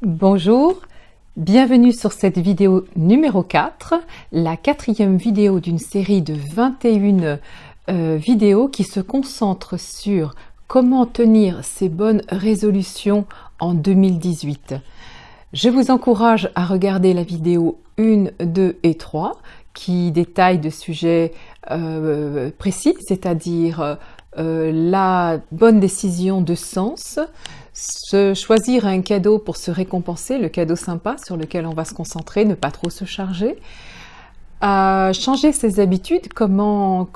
Bonjour, bienvenue sur cette vidéo numéro 4, la quatrième vidéo d'une série de 21 vidéos qui se concentrent sur comment tenir ses bonnes résolutions en 2018. Je vous encourage à regarder la vidéo 1, 2 et 3 qui détaillent de sujets précis, c'est-à-dire la bonne décision de sens, choisir un cadeau pour se récompenser, le cadeau sympa sur lequel on va se concentrer, ne pas trop se charger, changer ses habitudes, comment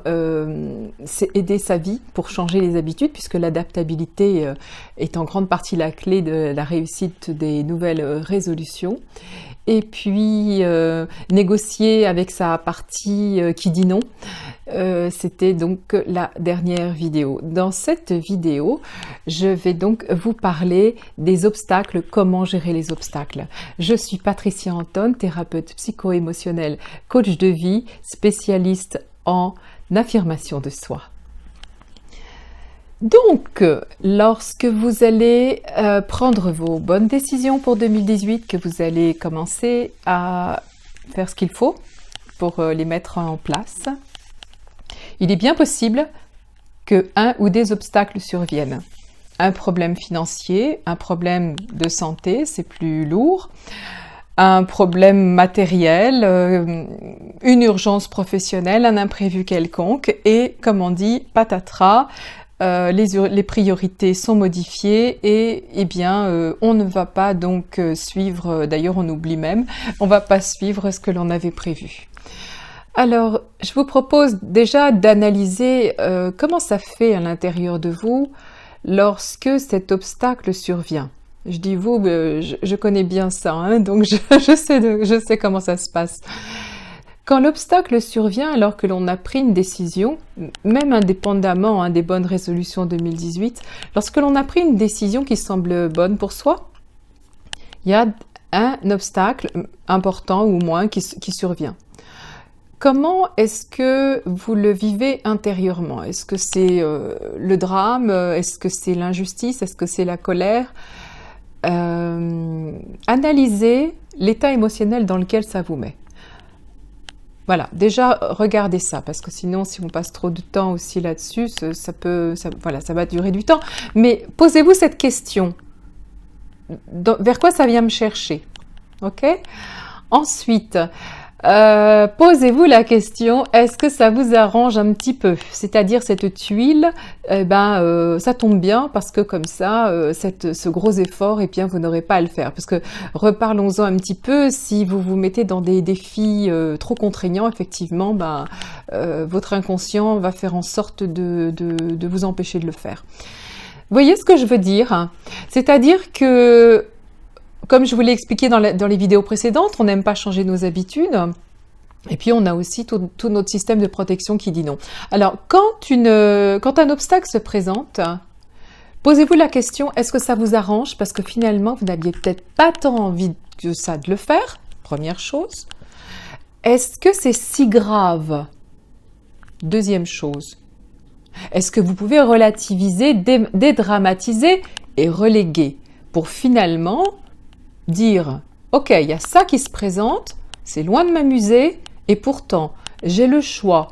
aider sa vie pour changer les habitudes, puisque l'adaptabilité est en grande partie la clé de la réussite des nouvelles résolutions. Et puis négocier avec sa partie qui dit non. C'était donc la dernière vidéo. Dans cette vidéo, je vais donc vous parler des obstacles, comment gérer les obstacles. Je suis Patricia Anton, thérapeute psycho-émotionnelle, coach de vie, spécialiste en affirmation de soi. Donc, lorsque vous allez prendre vos bonnes décisions pour 2018, que vous allez commencer à faire ce qu'il faut pour les mettre en place, il est bien possible que un ou des obstacles surviennent. Un problème financier, un problème de santé, c'est plus lourd, un problème matériel, une urgence professionnelle, un imprévu quelconque, et comme on dit, patatras, les priorités sont modifiées et eh bien on ne va pas donc suivre, d'ailleurs on oublie même, on ne va pas suivre ce que l'on avait prévu. Alors je vous propose déjà d'analyser comment ça fait à l'intérieur de vous lorsque cet obstacle survient. Je dis vous, je connais bien ça, hein, donc je sais comment ça se passe. Quand l'obstacle survient alors que l'on a pris une décision, même indépendamment des bonnes résolutions 2018, lorsque l'on a pris une décision qui semble bonne pour soi, il y a un obstacle important ou moins qui survient. Comment est-ce que vous le vivez intérieurement? Est-ce que c'est le drame? Est-ce que c'est l'injustice? Est-ce que c'est la colère? Analysez l'état émotionnel dans lequel ça vous met. Voilà, déjà regardez ça, parce que sinon si on passe trop de temps aussi là-dessus, ça va durer du temps. Mais posez-vous cette question, vers quoi ça vient me chercher, ok? Ensuite, posez-vous la question, est-ce que ça vous arrange un petit peu? C'est-à-dire cette tuile, ça tombe bien parce que comme ça, ce gros effort, eh bien, vous n'aurez pas à le faire. Parce que reparlons-en un petit peu, si vous vous mettez dans des défis trop contraignants, effectivement, votre inconscient va faire en sorte de vous empêcher de le faire. Vous voyez ce que je veux dire? C'est-à-dire que comme je vous l'ai expliqué dans les vidéos précédentes, on n'aime pas changer nos habitudes. Et puis, on a aussi tout notre système de protection qui dit non. Alors, quand un obstacle se présente, posez-vous la question, est-ce que ça vous arrange? Parce que finalement, vous n'aviez peut-être pas tant envie que ça de le faire, première chose. Est-ce que c'est si grave? Deuxième chose. Est-ce que vous pouvez relativiser, dédramatiser et reléguer pour finalement dire, ok, il y a ça qui se présente, c'est loin de m'amuser, et pourtant, j'ai le choix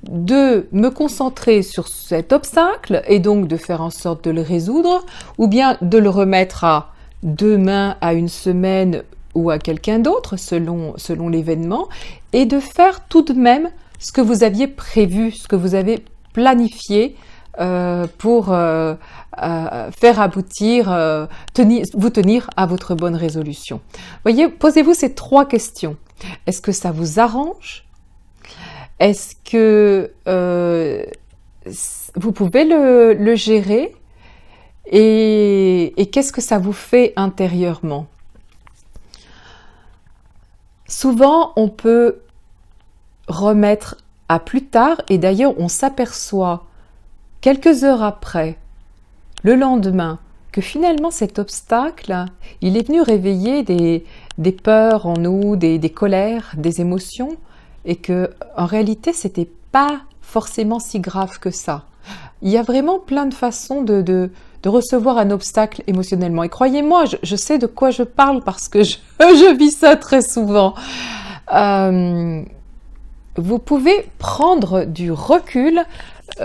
de me concentrer sur cet obstacle, et donc de faire en sorte de le résoudre, ou bien de le remettre à demain, à une semaine, ou à quelqu'un d'autre, selon l'événement, et de faire tout de même ce que vous aviez prévu, ce que vous avez planifié, pour faire aboutir, vous tenir à votre bonne résolution. Voyez, posez-vous ces trois questions. Est-ce que ça vous arrange? Est-ce que vous pouvez le gérer? Et qu'est-ce que ça vous fait intérieurement? Souvent, on peut remettre à plus tard, et d'ailleurs, on s'aperçoit quelques heures après, le lendemain, que finalement cet obstacle, il est venu réveiller des peurs en nous, des colères, des émotions, et que en réalité, c'était pas forcément si grave que ça. Il y a vraiment plein de façons de de recevoir un obstacle émotionnellement. Et croyez-moi, je sais de quoi je parle parce que je vis ça très souvent. Vous pouvez prendre du recul,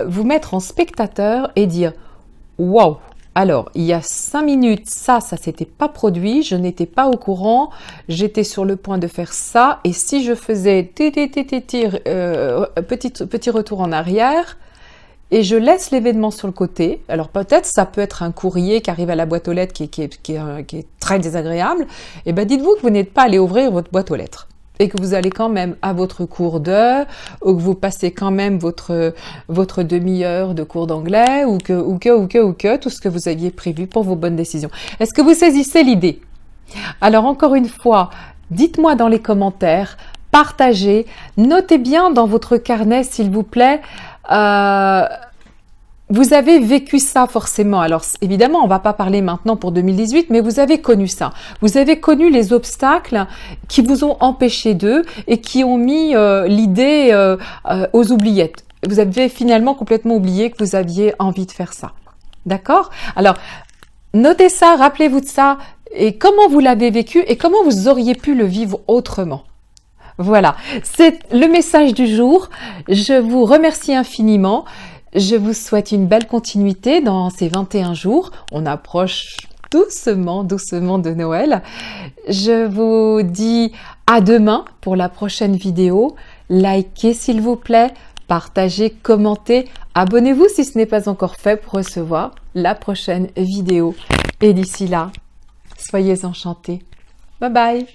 vous mettre en spectateur et dire « Wow !» Alors, il y a 5 minutes, ça s'était pas produit, je n'étais pas au courant, j'étais sur le point de faire ça, et si je faisais petit retour en arrière, et je laisse l'événement sur le côté, alors peut-être ça peut être un courrier qui arrive à la boîte aux lettres qui est très désagréable, et bien dites-vous que vous n'êtes pas allé ouvrir votre boîte aux lettres. Et que vous allez quand même à votre cours d'heure, ou que vous passez quand même votre demi-heure de cours d'anglais, ou que, tout ce que vous aviez prévu pour vos bonnes décisions. Est-ce que vous saisissez l'idée? Alors encore une fois, dites-moi dans les commentaires, partagez, notez bien dans votre carnet s'il vous plaît, vous avez vécu ça forcément. Alors évidemment, on ne va pas parler maintenant pour 2018, mais vous avez connu ça. Vous avez connu les obstacles qui vous ont empêché d'eux et qui ont mis l'idée aux oubliettes. Vous avez finalement complètement oublié que vous aviez envie de faire ça. D'accord? Alors, notez ça, rappelez-vous de ça et comment vous l'avez vécu et comment vous auriez pu le vivre autrement. Voilà, c'est le message du jour. Je vous remercie infiniment. Je vous souhaite une belle continuité dans ces 21 jours. On approche doucement de Noël. Je vous dis à demain pour la prochaine vidéo. Likez s'il vous plaît, partagez, commentez, abonnez-vous si ce n'est pas encore fait pour recevoir la prochaine vidéo. Et d'ici là, soyez enchantés. Bye bye.